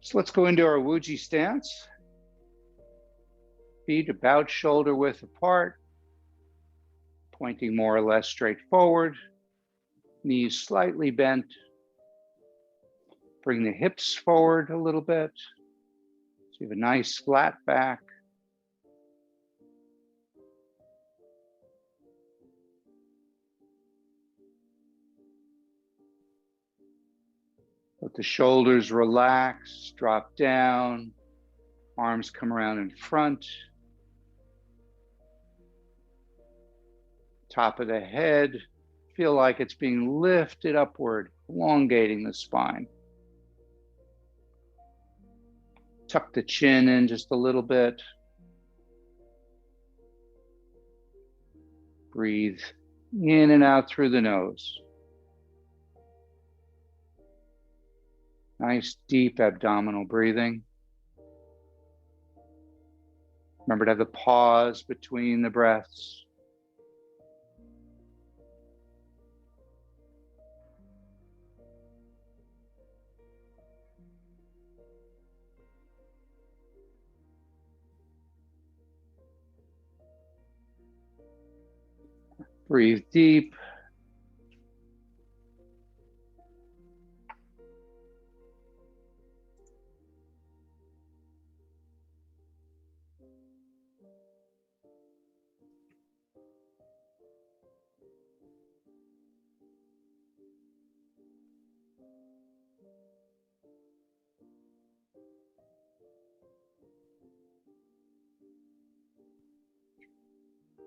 So let's go into our Wuji stance. Feet about shoulder width apart, pointing more or less straight forward, knees slightly bent. Bring the hips forward a little bit. So you have a nice flat back. Let the shoulders relax, drop down, arms come around in front. Top of the head, feel like it's being lifted upward, elongating the spine. Tuck the chin in just a little bit. Breathe in and out through the nose. Nice deep abdominal breathing. Remember to have the pause between the breaths. Breathe deep.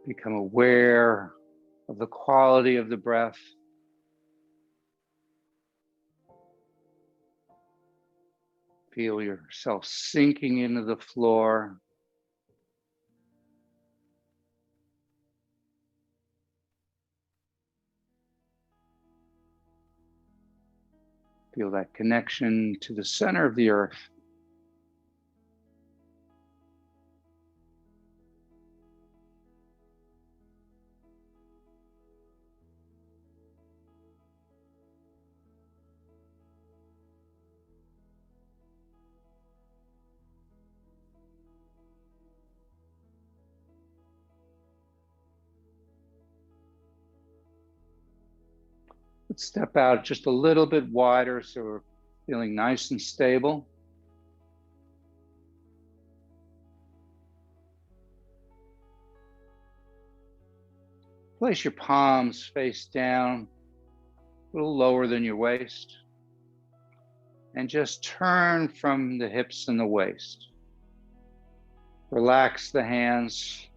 Become aware of the quality of the breath. Feel yourself sinking into the floor. Feel that connection to the center of the earth. Let's step out just a little bit wider so we're feeling nice and stable. Place your palms face down, a little lower than your waist, and just turn from the hips and the waist. Relax the hands,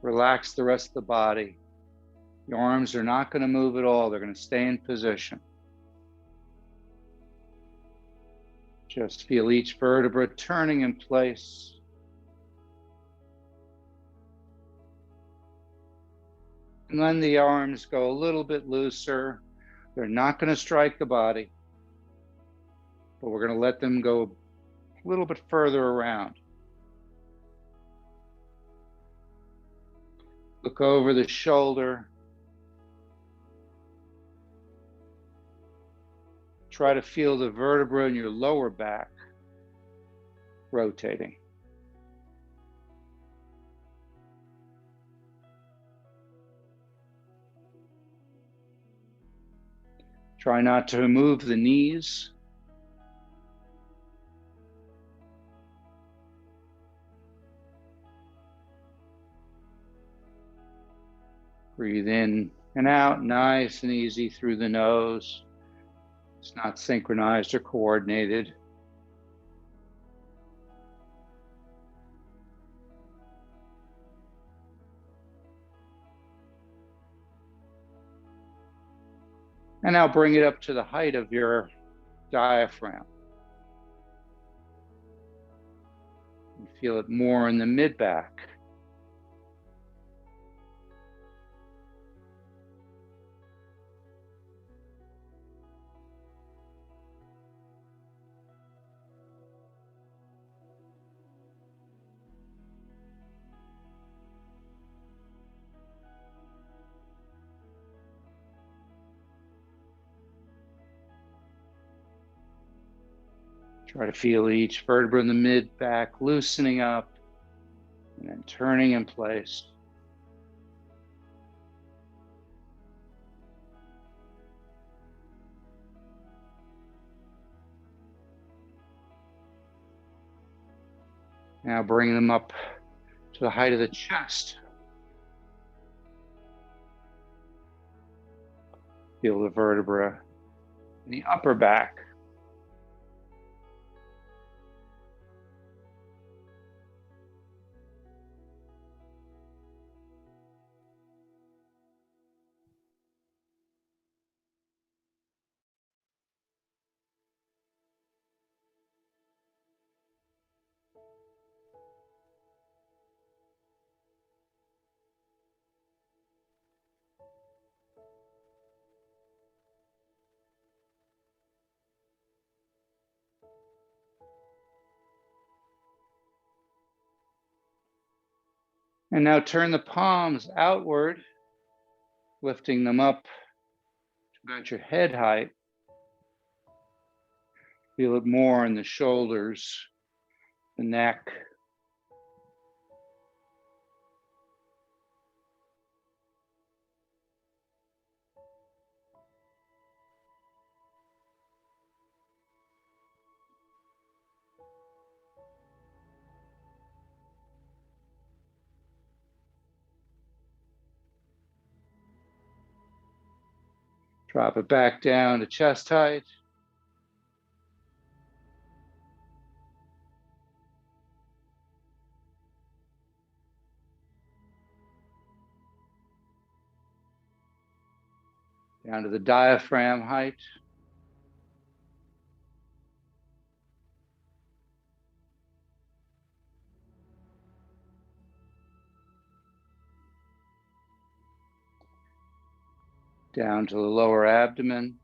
relax the rest of the body. Your arms are not going to move at all. They're going to stay in position. Just feel each vertebra turning in place. And then the arms go a little bit looser. They're not going to strike the body, but we're going to let them go a little bit further around. Look over the shoulder. Try to feel the vertebra in your lower back rotating. Try not to move the knees. Breathe in and out, nice and easy through the nose. It's not synchronized or coordinated. And now bring it up to the height of your diaphragm. You feel it more in the mid-back. Try to feel each vertebra in the mid-back loosening up and then turning in place. Now bring them up to the height of the chest. Feel the vertebra in the upper back. And now turn the palms outward, lifting them up to about your head height. Feel it more in the shoulders, the neck. Drop it back down to chest height. Down to the diaphragm height. Down to the lower abdomen.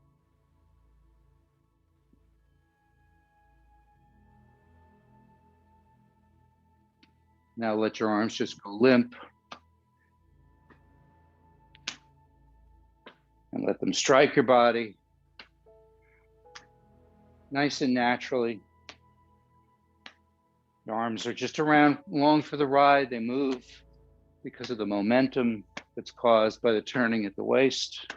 Now let your arms just go limp. And let them strike your body. Nice and naturally. Your arms are just along for the ride. They move because of the momentum that's caused by the turning at the waist.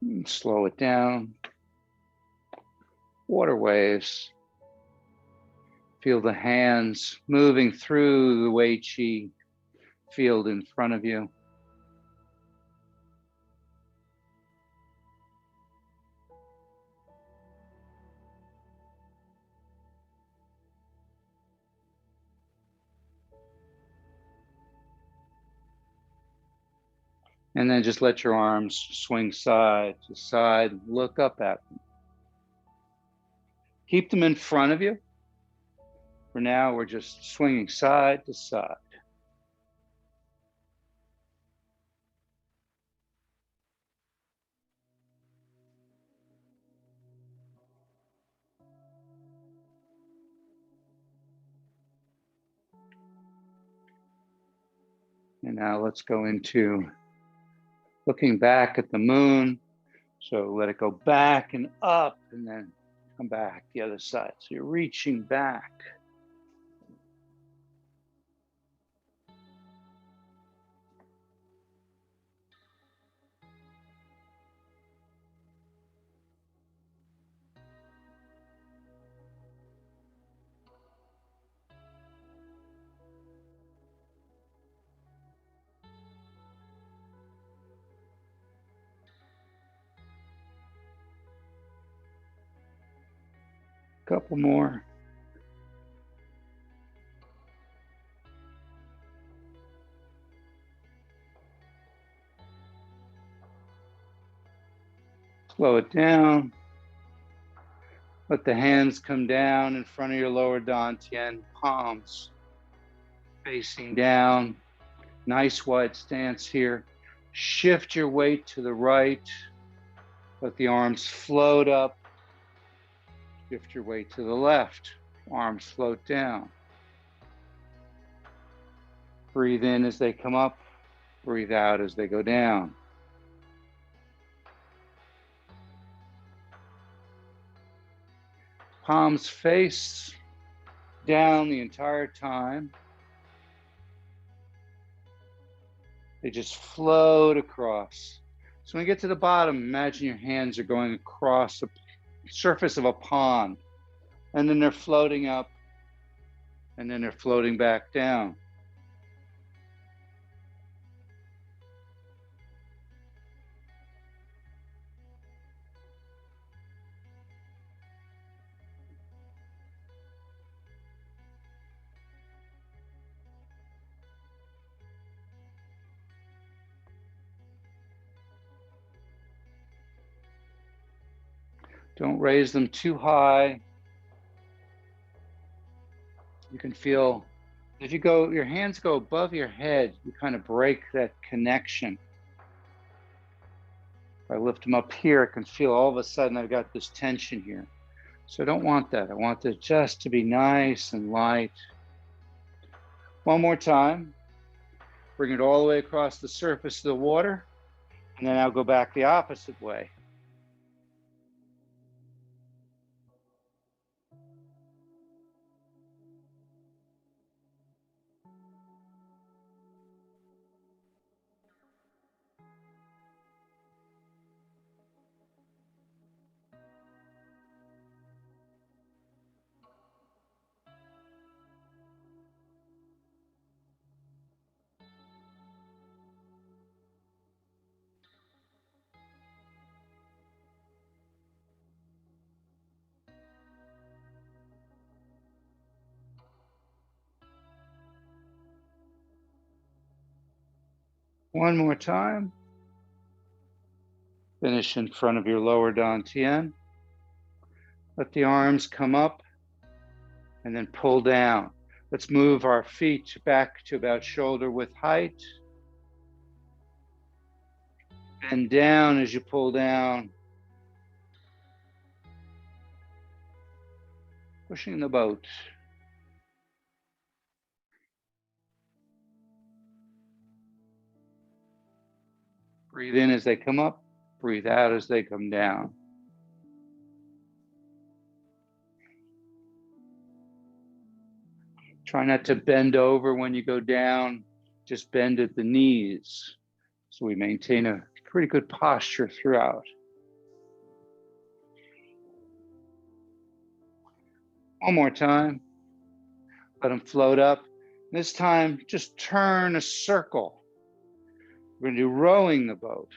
And slow it down. Water waves. Feel the hands moving through the Wei Qi field in front of you. And then just let your arms swing side to side, look up at them. Keep them in front of you. For now, we're just swinging side to side. And now let's go into looking back at the moon. So let it go back and up and then come back the other side. So you're reaching back. Couple more. Slow it down. Let the hands come down in front of your lower dantian, palms facing down. Nice wide stance here. Shift your weight to the right. Let the arms float up. Shift your weight to the left. Arms float down. Breathe in as they come up. Breathe out as they go down. Palms face down the entire time. They just float across. So when you get to the bottom, imagine your hands are going across the surface of a pond, and then they're floating up, and then they're floating back down. Don't raise them too high. You can feel, if your hands go above your head, you kind of break that connection. If I lift them up here, I can feel all of a sudden I've got this tension here. So I don't want that. I want it just to be nice and light. One more time. Bring it all the way across the surface of the water, and then I'll go back the opposite way. One more time. Finish in front of your lower dantian. Let the arms come up and then pull down. Let's move our feet back to about shoulder width height. Bend down as you pull down. Pushing the boat. Breathe in as they come up. Breathe out as they come down. Try not to bend over when you go down. Just bend at the knees. So we maintain a pretty good posture throughout. One more time. Let them float up. This time, just turn a circle. We're going to do rowing the boat.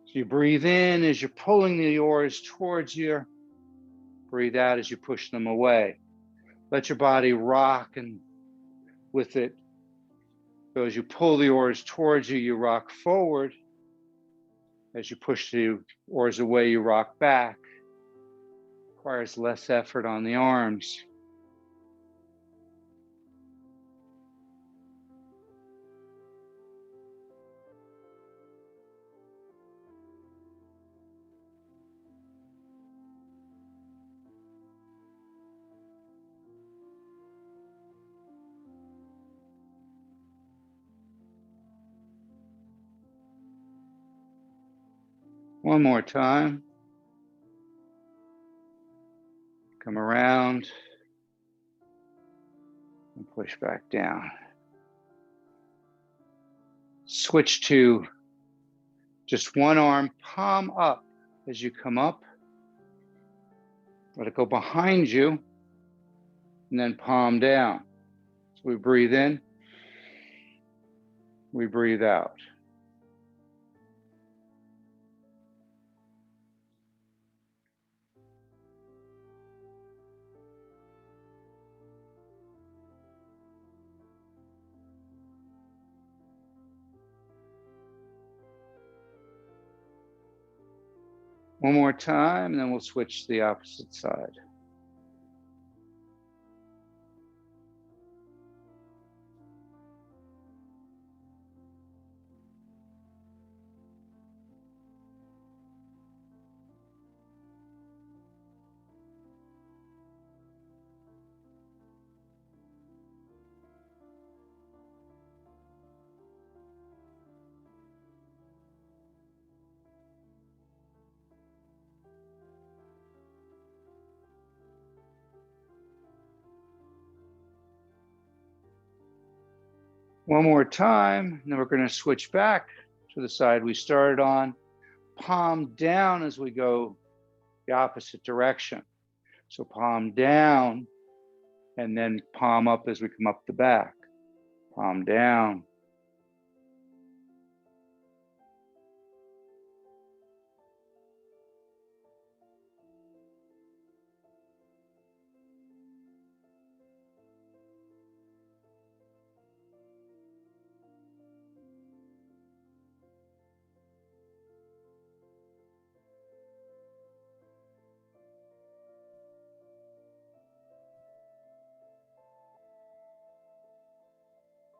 So you breathe in as you're pulling the oars towards you. Breathe out as you push them away. Let your body rock and with it. So as you pull the oars towards you, you rock forward. As you push the oars away, you rock back. Requires less effort on the arms. One more time. Come around and push back down. Switch to just one arm, palm up as you come up. Let it go behind you and then palm down. So we breathe in, we breathe out. One more time, and then we'll switch to the opposite side. One more time, and then we're going to switch back to the side we started on. Palm down as we go the opposite direction. So palm down, and then palm up as we come up the back. Palm down.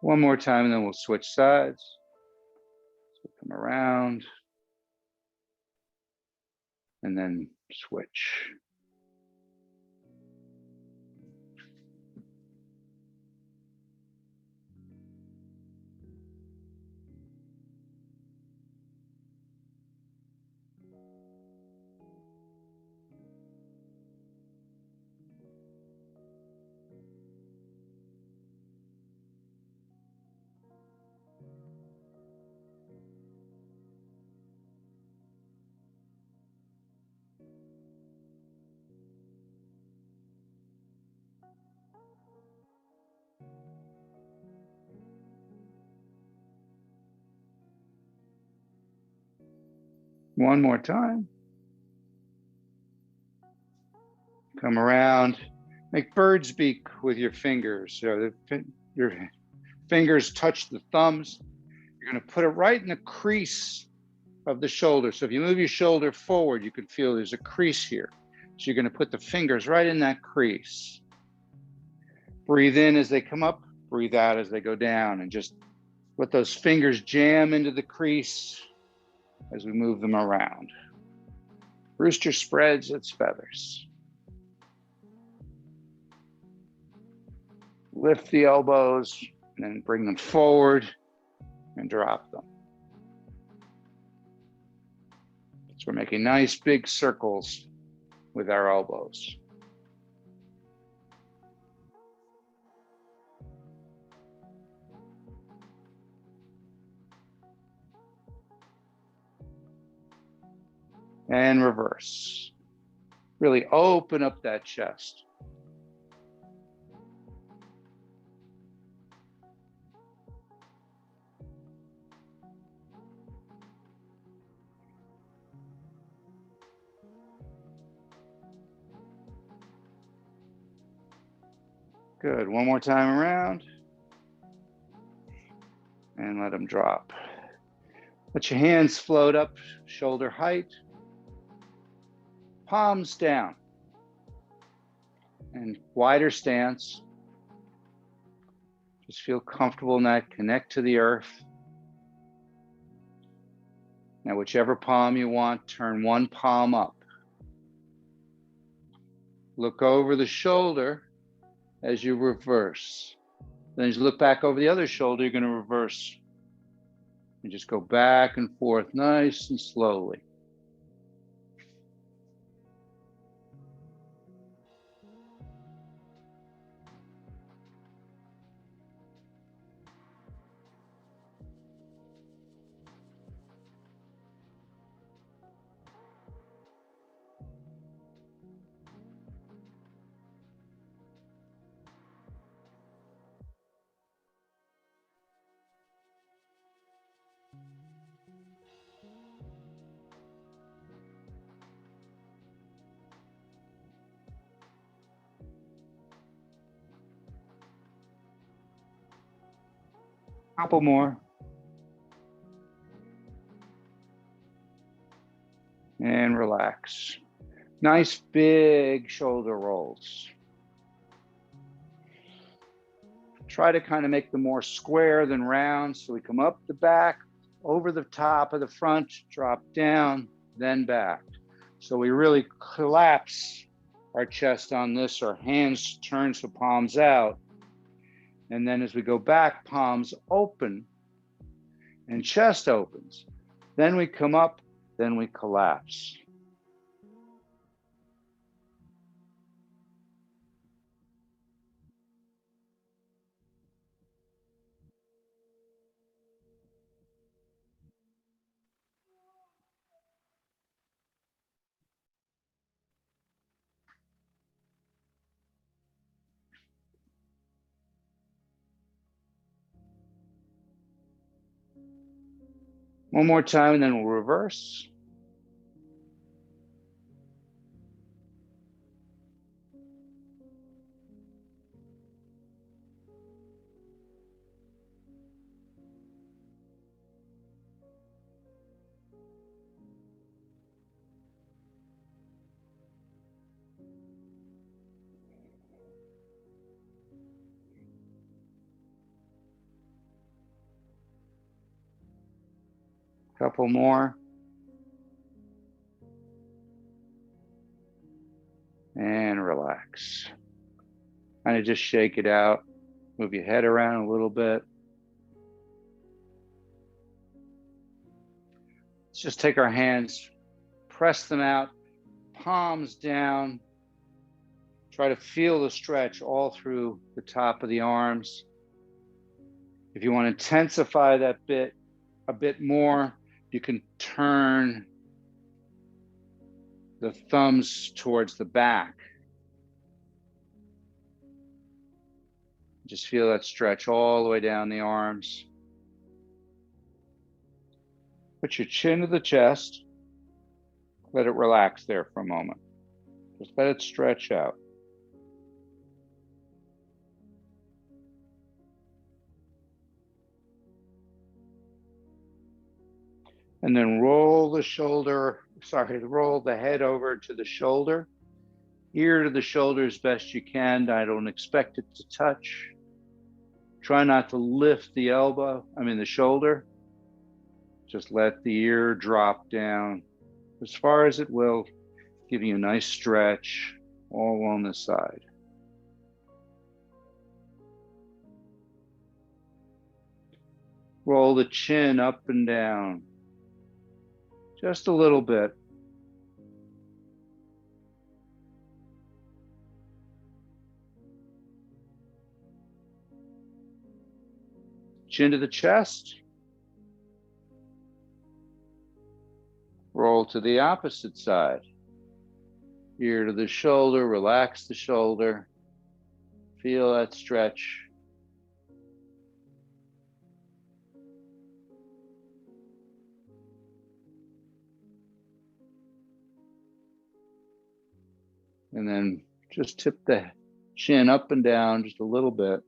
One more time, and then we'll switch sides. So come around, and then switch. One more time. Come around. Make bird's beak with your fingers. So your fingers touch the thumbs. You're going to put it right in the crease of the shoulder. So if you move your shoulder forward, you can feel there's a crease here. So you're going to put the fingers right in that crease. Breathe in as they come up, breathe out as they go down, and just let those fingers jam into the crease as we move them around. Rooster spreads its feathers. Lift the elbows and then bring them forward and drop them. So we're making nice big circles with our elbows. And reverse. Really open up that chest. Good. One more time around. And let them drop. Let your hands float up, shoulder height. Palms down. And wider stance. Just feel comfortable in that. Connect to the earth. Now, whichever palm you want, turn one palm up. Look over the shoulder as you reverse. Then as you look back over the other shoulder, you're going to reverse. And just go back and forth nice and slowly. Couple more. And relax. Nice big shoulder rolls. Try to kind of make them more square than round. So we come up the back, over the top of the front, drop down, then back. So we really collapse our chest on this. Our hands turn so palms out. And then as we go back, palms open and chest opens. Then we come up, then we collapse. One more time, and then we'll reverse. Couple more. And relax. Kind of just shake it out. Move your head around a little bit. Let's just take our hands, press them out, palms down. Try to feel the stretch all through the top of the arms. If you want to intensify that bit a bit more, you can turn the thumbs towards the back. Just feel that stretch all the way down the arms. Put your chin to the chest. Let it relax there for a moment. Just let it stretch out. And then roll the head over to the shoulder. Ear to the shoulder as best you can. I don't expect it to touch. Try not to lift the the shoulder. Just let the ear drop down as far as it will, giving you a nice stretch all along the side. Roll the chin up and down. Just a little bit. Chin to the chest. Roll to the opposite side. Ear to the shoulder, relax the shoulder. Feel that stretch. And then just tip the chin up and down just a little bit.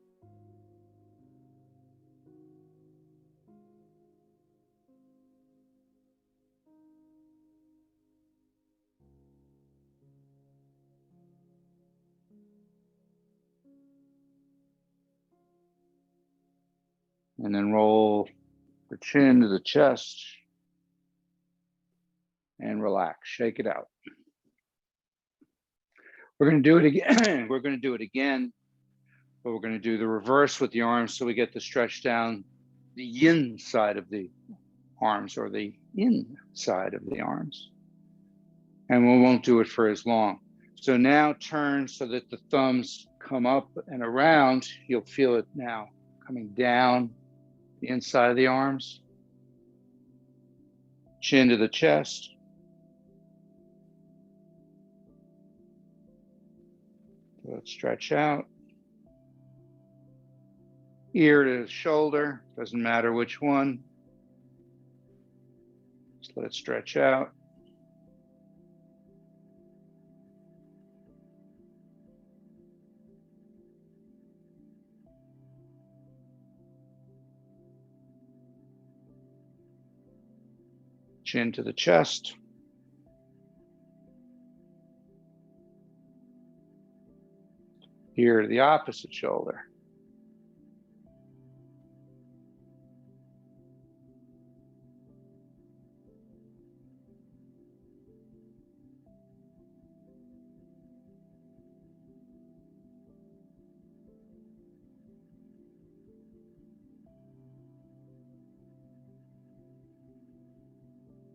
And then roll the chin to the chest and relax, shake it out. We're going to do it again. We're going to do it again, but we're going to do the reverse with the arms so we get the stretch down the yin side of the arms or the in side of the arms. And we won't do it for as long. So now turn so that the thumbs come up and around. You'll feel it now coming down the inside of the arms. Chin to the chest. Let's stretch out. Ear to the shoulder, doesn't matter which one. Just let it stretch out. Chin to the chest. Ear to the opposite shoulder.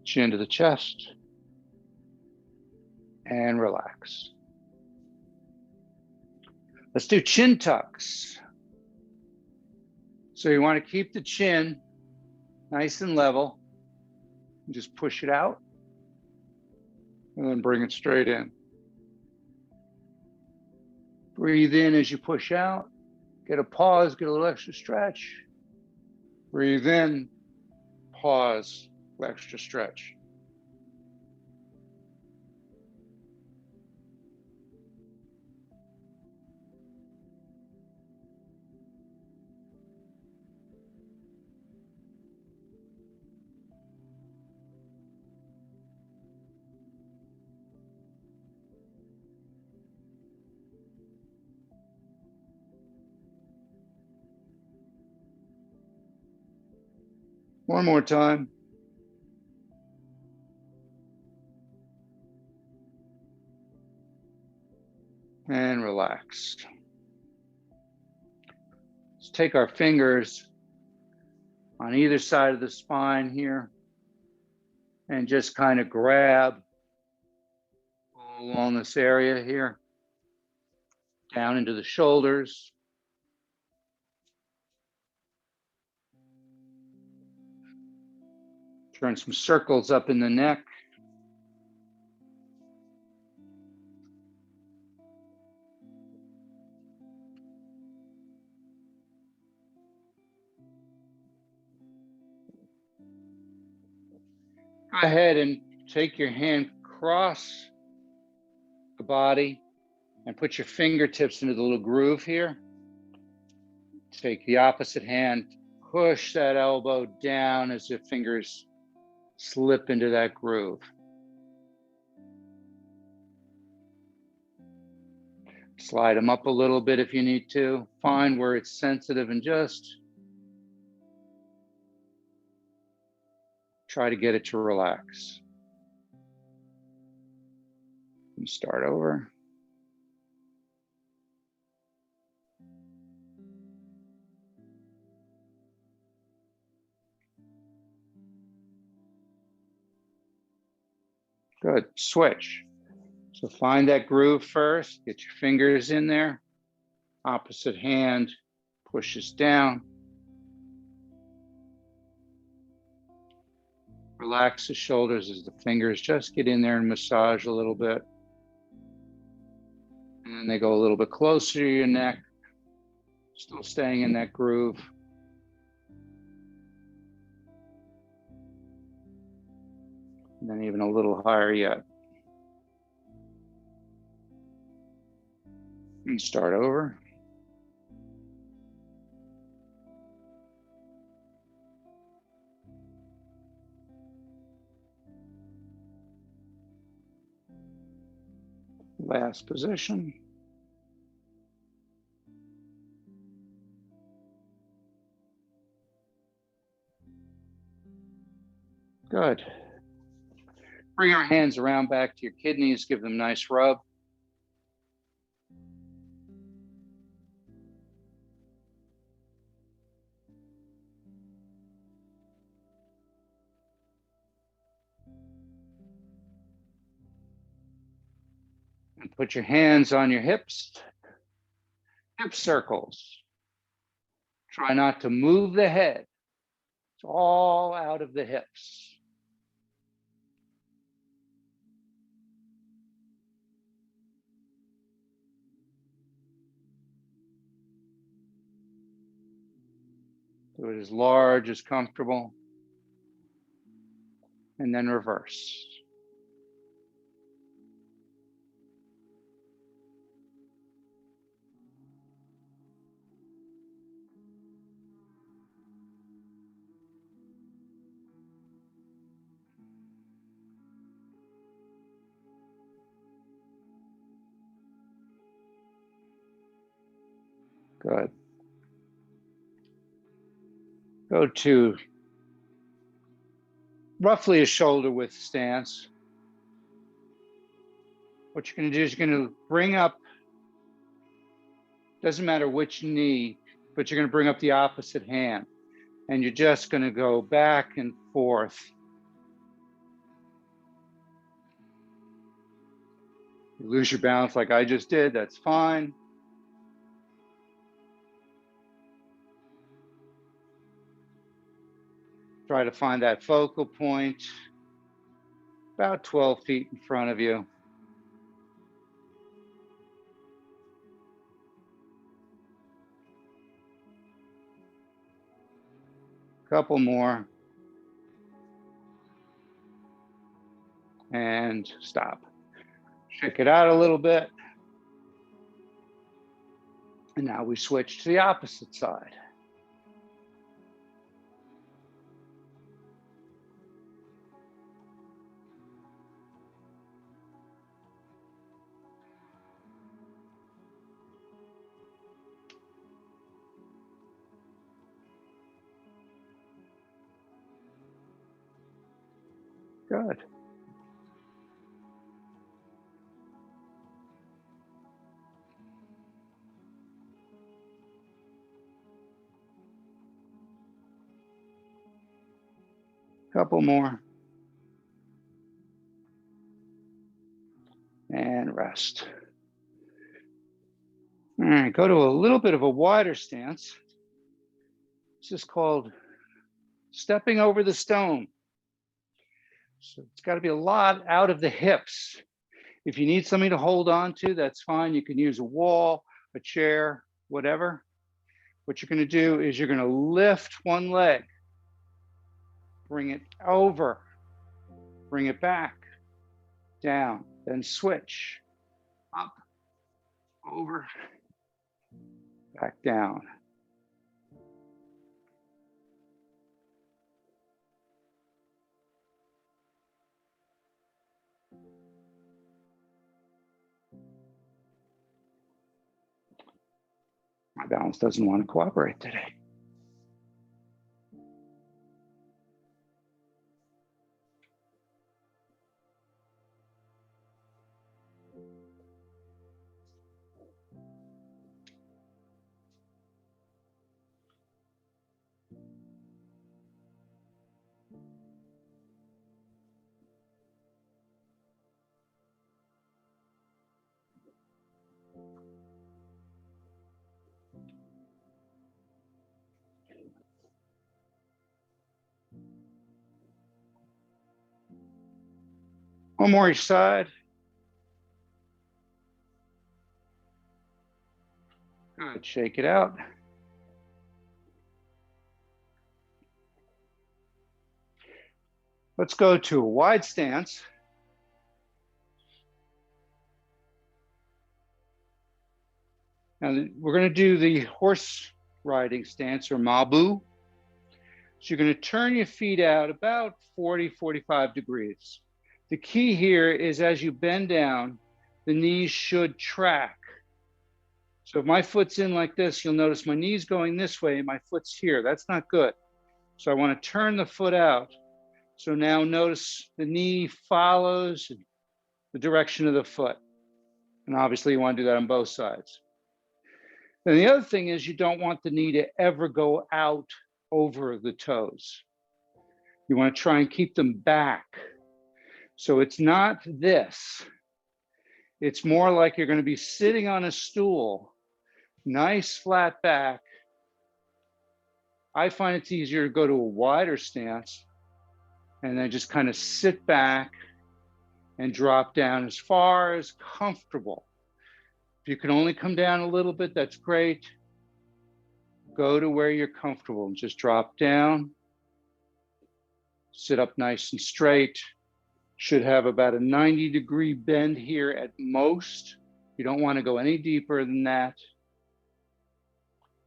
Chin to the chest. And relax. Let's do chin tucks. So you want to keep the chin nice and level. Just push it out and then bring it straight in. Breathe in as you push out. Get a pause, get a little extra stretch. Breathe in, pause, extra stretch. One more time. And relax. Let's take our fingers on either side of the spine here and just kind of grab along this area here, down into the shoulders. Turn some circles up in the neck. Go ahead and take your hand across the body and put your fingertips into the little groove here. Take the opposite hand, push that elbow down as your fingers slip into that groove. Slide them up a little bit if you need to. Find where it's sensitive and just try to get it to relax. And start over. Good. Switch. So find that groove first. Get your fingers in there. Opposite hand pushes down. Relax the shoulders as the fingers just get in there and massage a little bit. And then they go a little bit closer to your neck, still staying in that groove. And then even a little higher yet. And start over. Last position. Good. Bring our hands around back to your kidneys, give them a nice rub. And put your hands on your hips, hip circles. Try not to move the head. It's all out of the hips. Do it as large as comfortable. And then reverse. Good. Go to roughly a shoulder width stance. What you're going to do is you're going to bring up, doesn't matter which knee, but you're going to bring up the opposite hand. And you're just going to go back and forth. You lose your balance like I just did, that's fine. Try to find that focal point about 12 feet in front of you. Couple more. and stop. Shake it out a little bit. And now we switch to the opposite side. Good. Couple more. And rest. All right, go to a little bit of a wider stance. This is called stepping over the stone. So it's got to be a lot out of the hips. If you need something to hold on to, that's fine. You can use a wall, a chair, whatever. What you're going to do is you're going to lift one leg, bring it over, bring it back, down, then switch, up, over, back down. My balance doesn't want to cooperate today. One more each side. Good, shake it out. Let's go to a wide stance. Now we're going to do the horse riding stance or mabu. So you're going to turn your feet out about 40, 45 degrees. The key here is as you bend down, the knees should track. So if my foot's in like this, you'll notice my knee's going this way and my foot's here. That's not good. So I want to turn the foot out. So now notice the knee follows the direction of the foot. And obviously you want to do that on both sides. Then the other thing is you don't want the knee to ever go out over the toes. You want to try and keep them back. So it's not this. It's more like you're going to be sitting on a stool, nice flat back. I find it's easier to go to a wider stance and then just kind of sit back and drop down as far as comfortable. If you can only come down a little bit, that's great. Go to where you're comfortable and just drop down. Sit up nice and straight. Should have about a 90-degree bend here at most. You don't want to go any deeper than that.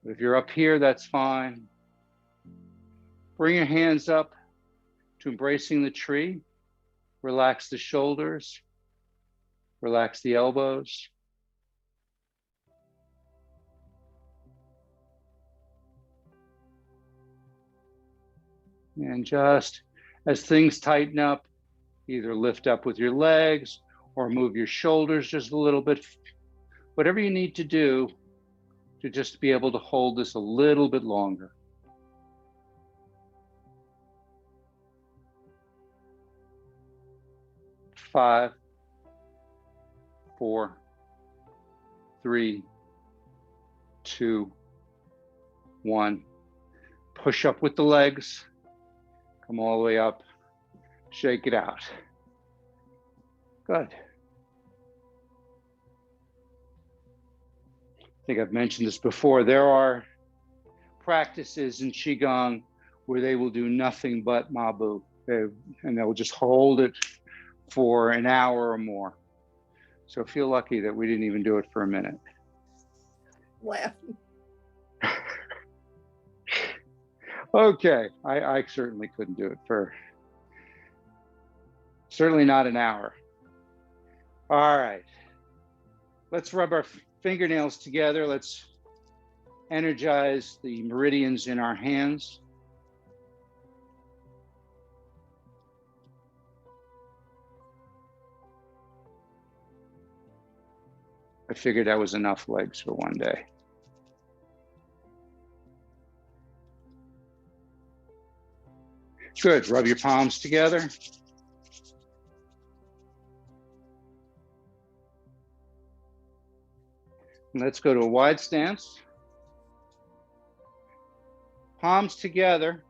But if you're up here, that's fine. Bring your hands up to embracing the tree. Relax the shoulders. Relax the elbows. And just as things tighten up, either lift up with your legs or move your shoulders just a little bit. Whatever you need to do to just be able to hold this a little bit longer. Five, 4, 3, 2, 1. Push up with the legs. Come all the way up. Shake it out. Good. I think I've mentioned this before. There are practices in QiGong where they will do nothing but mabu. And they'll just hold it for an hour or more. So feel lucky that we didn't even do it for a minute. Laughing. Okay, I certainly couldn't do it for, certainly not an hour. All right, let's rub our fingernails together. Let's energize the meridians in our hands. I figured that was enough legs for one day. Good, rub your palms together. And let's go to a wide stance. Palms together.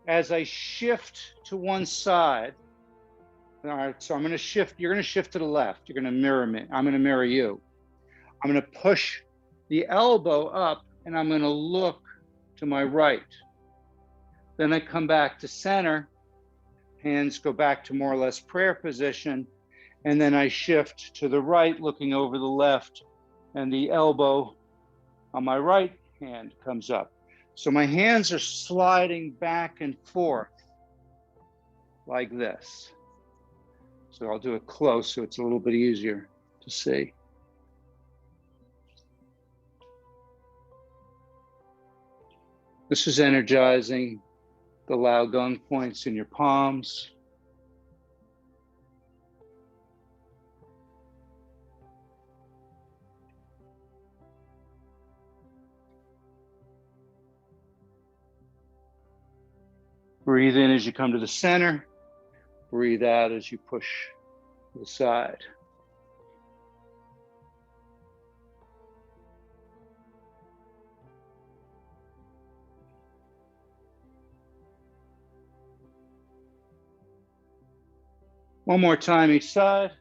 As I shift to one side, all right, so I'm going to shift, you're going to shift to the left. You're going to mirror me. I'm going to mirror you. I'm going to push the elbow up and I'm going to look to my right. Then I come back to center, hands go back to more or less prayer position, and then I shift to the right, looking over the left, and the elbow on my right hand comes up. So my hands are sliding back and forth like this. So I'll do it close so it's a little bit easier to see. This is energizing the Lao Gong points in your palms. Breathe in as you come to the center. Breathe out as you push to the side. One more time each side.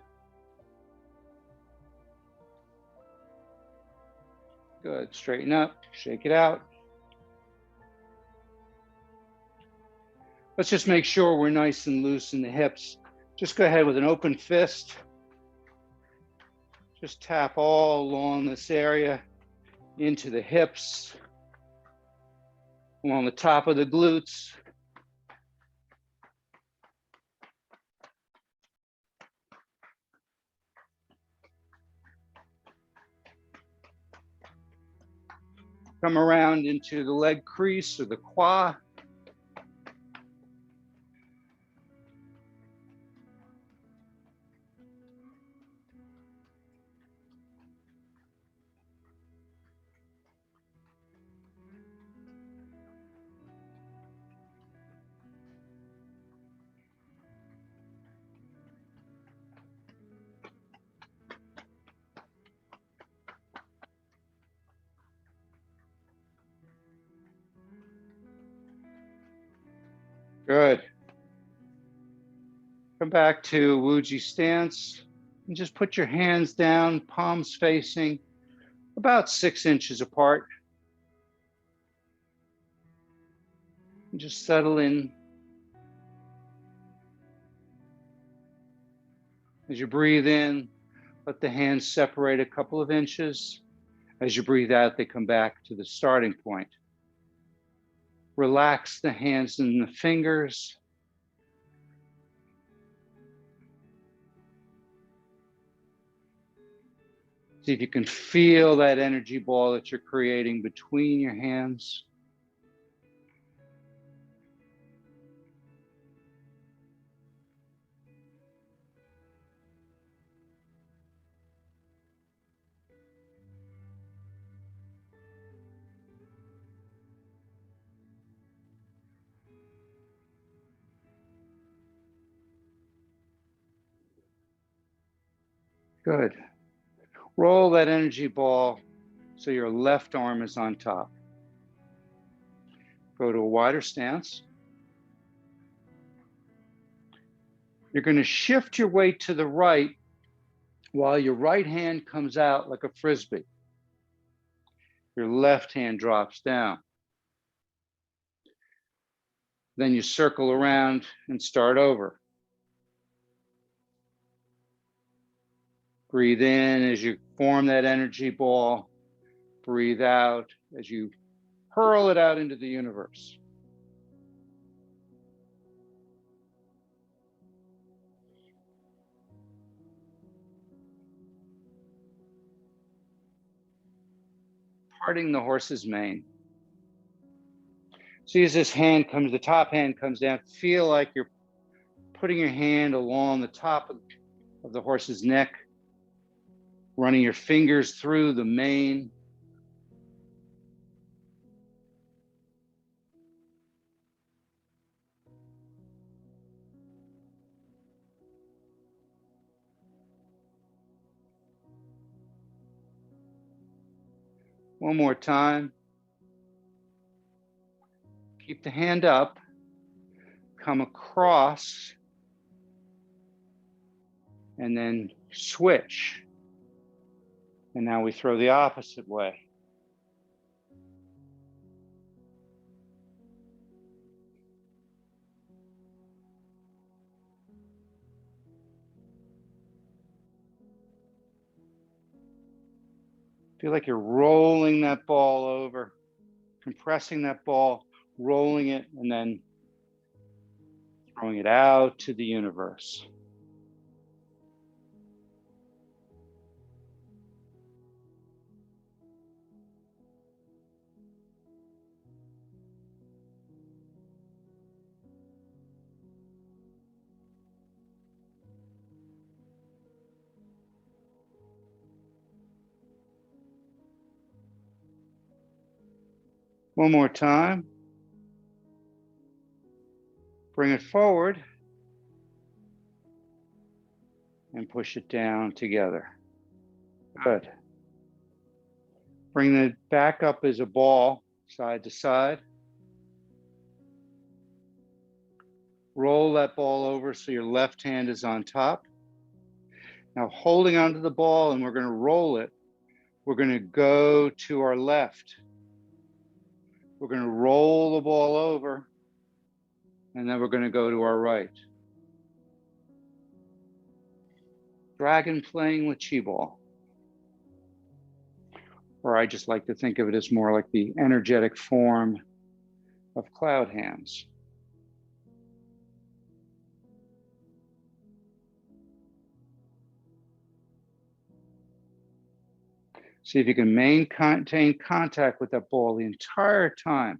Good, straighten up, shake it out. Let's just make sure we're nice and loose in the hips. Just go ahead with an open fist. Just tap all along this area into the hips, along the top of the glutes. Come around into the leg crease or the quad. Good. Come back to Wuji stance and just put your hands down, palms facing about 6 inches apart. And just settle in. As you breathe in, let the hands separate a couple of inches. As you breathe out, they come back to the starting point. Relax the hands and the fingers. See if you can feel that energy ball that you're creating between your hands. Good. Roll that energy ball so your left arm is on top. Go to a wider stance. You're going to shift your weight to the right while your right hand comes out like a frisbee. Your left hand drops down. Then you circle around and start over. Breathe in as you form that energy ball. Breathe out as you hurl it out into the universe. Parting the horse's mane. See, as this hand comes, the top hand comes down, feel like you're putting your hand along the top of the horse's neck, running your fingers through the mane. One more time. Keep the hand up, come across, and then switch. And now we throw the opposite way. Feel like you're rolling that ball over, compressing that ball, rolling it, and then throwing it out to the universe. One more time. Bring it forward and push it down together. Good. Bring it back up as a ball, side to side. Roll that ball over so your left hand is on top. Now holding onto the ball, and we're going to roll it. We're going to go to our left. We're going to roll the ball over, and then we're going to go to our right. Dragon playing with chi ball. Or I just like to think of it as more like the energetic form of cloud hands. See if you can maintain contact with that ball the entire time.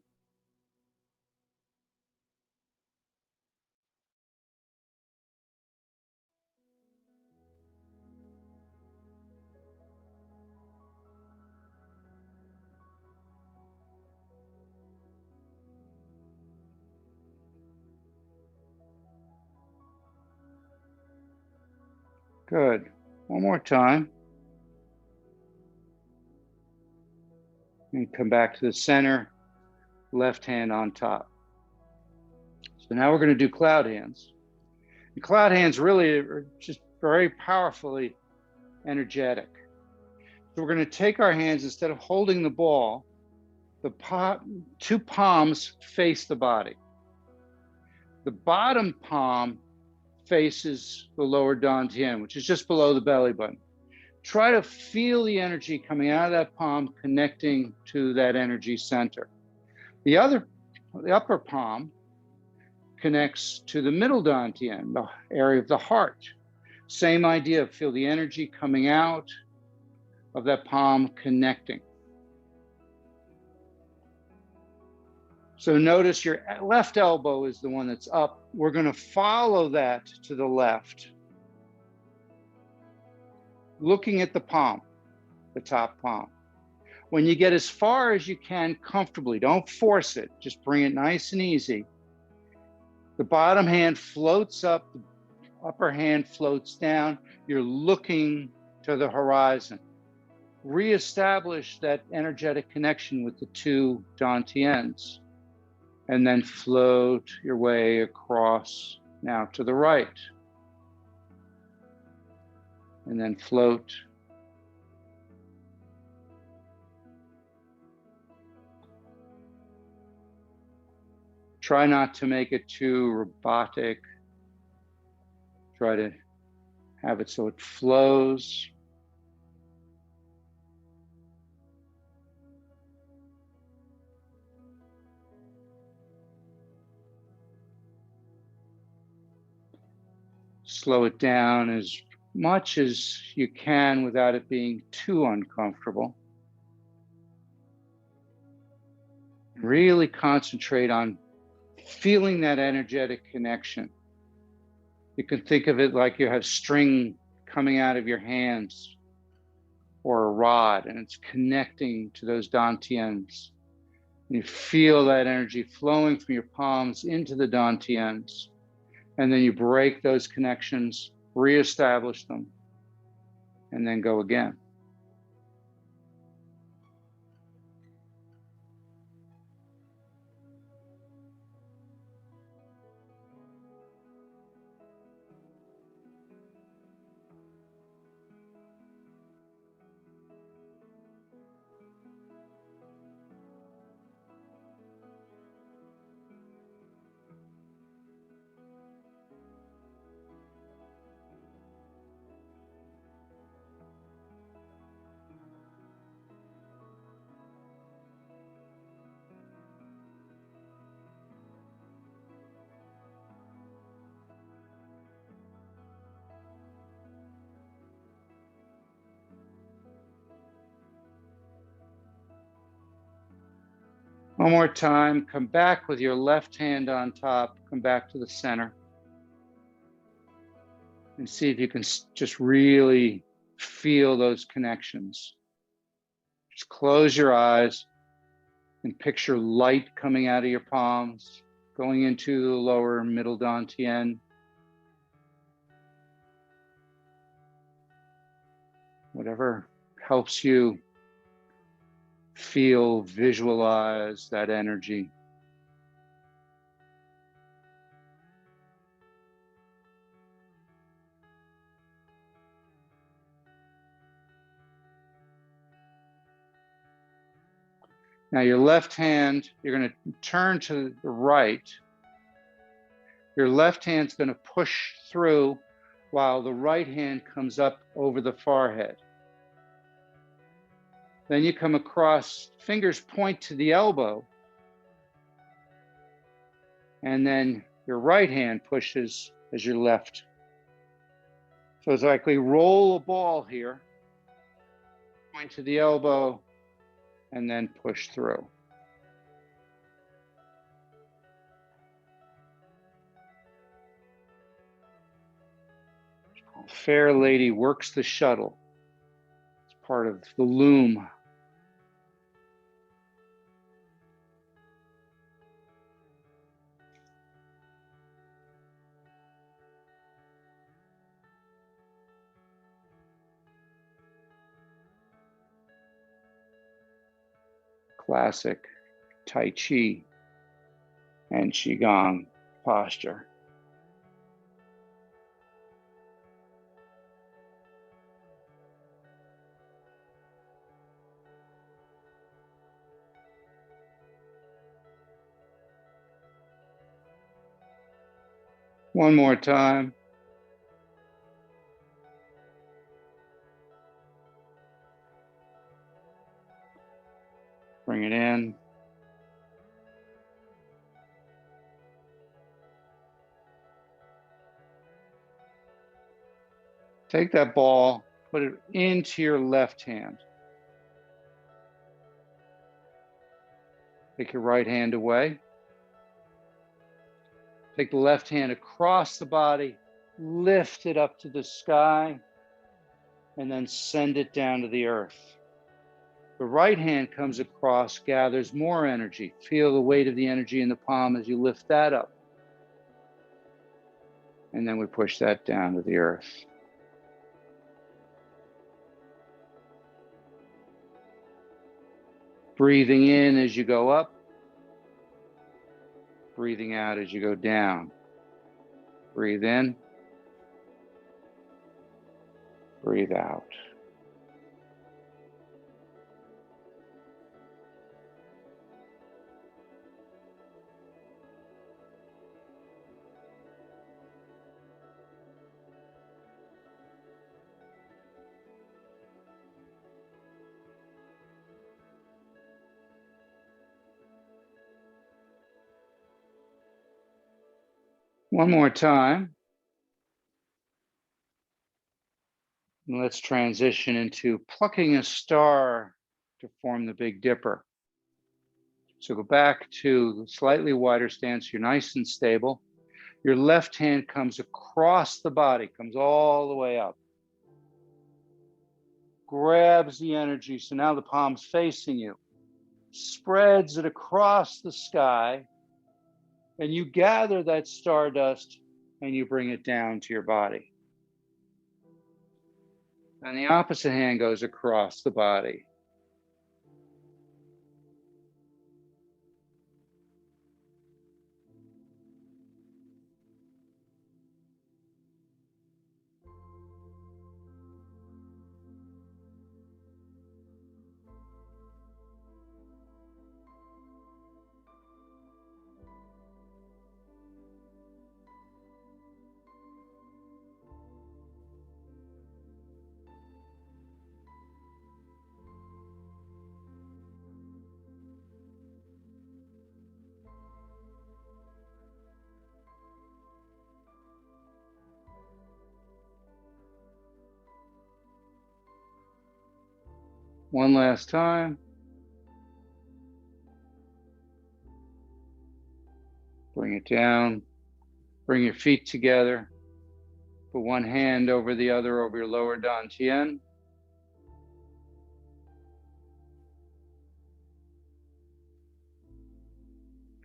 Good. One more time. And come back to the center, left hand on top. So now we're going to do cloud hands. And cloud hands really are just very powerfully energetic. So we're going to take our hands, instead of holding the ball, the two palms face the body. The bottom palm faces the lower dantian, which is just below the belly button. Try to feel the energy coming out of that palm, connecting to that energy center. The upper palm connects to the middle dantian, the area of the heart. Same idea, feel the energy coming out of that palm, connecting. So notice your left elbow is the one that's up. We're going to follow that to the left, looking at the palm, the top palm. When you get as far as you can comfortably, don't force it, just bring it nice and easy. The bottom hand floats up, the upper hand floats down. You're looking to the horizon. Reestablish that energetic connection with the two dantians, and then float your way across now to the right. And then float. Try not to make it too robotic. Try to have it so it flows. Slow it down as much as you can without it being too uncomfortable. Really concentrate on feeling that energetic connection. You can think of it like you have string coming out of your hands or a rod, and it's connecting to those dantians. You feel that energy flowing from your palms into the dantians, and then you break those connections, reestablish them, and then go again. One more time, come back with your left hand on top, come back to the center. And see if you can just really feel those connections. Just close your eyes and picture light coming out of your palms, going into the lower middle dantian. Whatever helps you feel, visualize that energy. Now your left hand, you're going to turn to the right. Your left hand's going to push through while the right hand comes up over the forehead. Then you come across, fingers point to the elbow. And then your right hand pushes as your left. So it's like we roll a ball here, point to the elbow, and then push through. Fair lady works the shuttle. It's part of the loom. Classic Tai Chi and QiGong posture. One more time. Bring it in. Take that ball, put it into your left hand. Take your right hand away. Take the left hand across the body, lift it up to the sky, and then send it down to the earth. The right hand comes across, gathers more energy. Feel the weight of the energy in the palm as you lift that up. And then we push that down to the earth. Breathing in as you go up. Breathing out as you go down. Breathe in. Breathe out. One more time. And let's transition into plucking a star to form the Big Dipper. So go back to slightly wider stance. You're nice and stable. Your left hand comes across the body, comes all the way up. Grabs the energy. So now the palm's facing you. Spreads it across the sky. And you gather that stardust and you bring it down to your body. And the opposite hand goes across the body. One last time. Bring it down. Bring your feet together. Put one hand over the other over your lower dantian.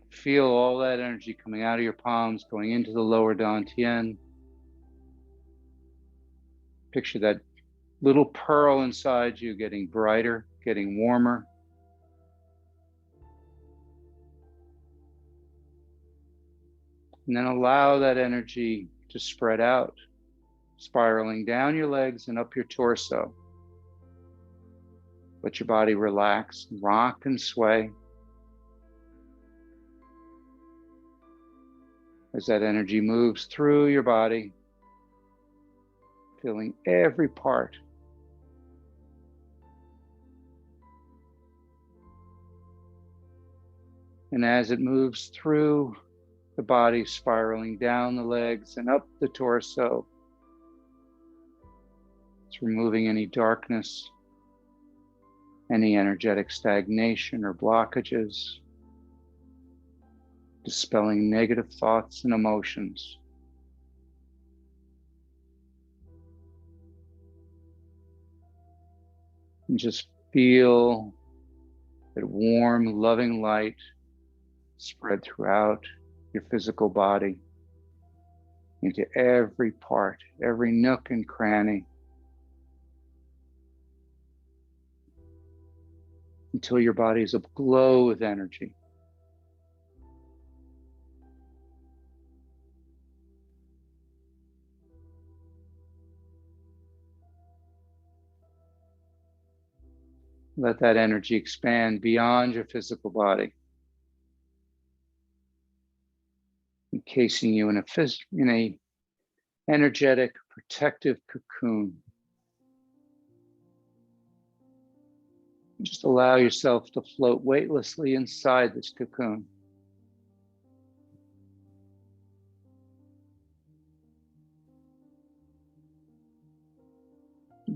Feel all that energy coming out of your palms, going into the lower dantian. Picture that little pearl inside you getting brighter, getting warmer. And then allow that energy to spread out, spiraling down your legs and up your torso. Let your body relax, rock and sway. As that energy moves through your body, filling every part. And as it moves through the body, spiraling down the legs and up the torso, it's removing any darkness, any energetic stagnation or blockages, dispelling negative thoughts and emotions. And just feel that warm, loving light spread throughout your physical body, into every part, every nook and cranny, until your body is aglow with energy. Let that energy expand beyond your physical body, encasing you in a energetic, protective cocoon. Just allow yourself to float weightlessly inside this cocoon.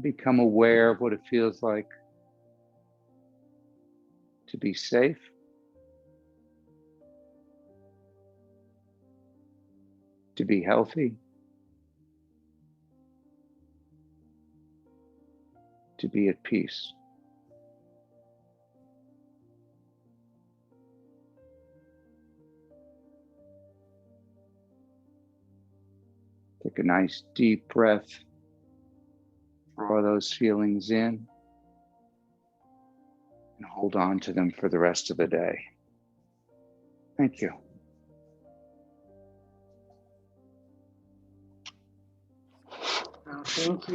Become aware of what it feels like to be safe, to be healthy, to be at peace. Take a nice deep breath. Draw those feelings in and hold on to them for the rest of the day. Thank you. Oh, thank you.